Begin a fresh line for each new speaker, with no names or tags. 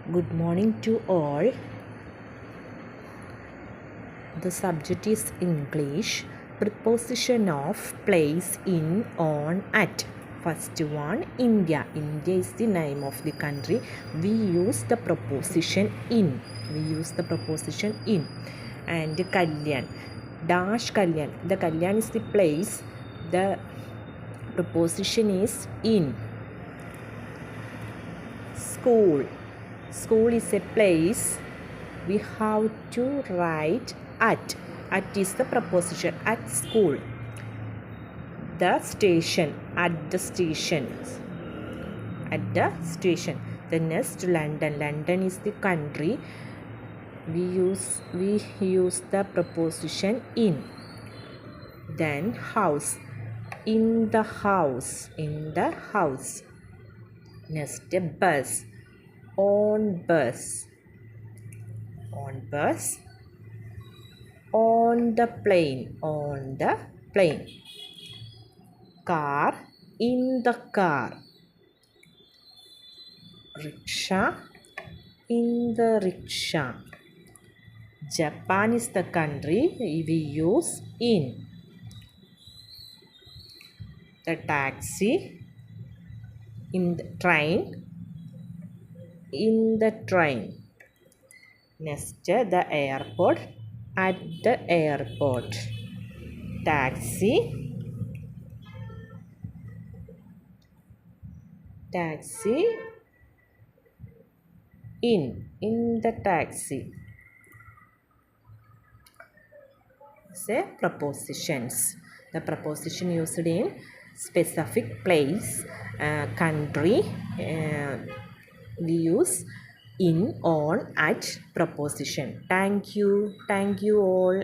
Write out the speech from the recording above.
Good morning to all. The subject is English. Preposition of place, in, on, at. First one, India. India is the name of the country. We use the preposition in. And Kalyan. Dash Kalyan. The Kalyan is the place. The preposition is in. School. School is a place. We have to write at. At is the preposition. At school. The station. At the station. At the station. The next, London. London is the country. We use the preposition in. Then house. In the house. In the house. Next, bus. On bus. On bus. On the plane. On the plane. Car. In the car. Rickshaw. In the rickshaw. Japan is the country. We use in. The taxi. In the train. In the train. Next, the airport. At the airport. Taxi. Taxi. In the taxi. Say prepositions. The preposition used in specific place, country. We use in, on, at preposition. Thank you all.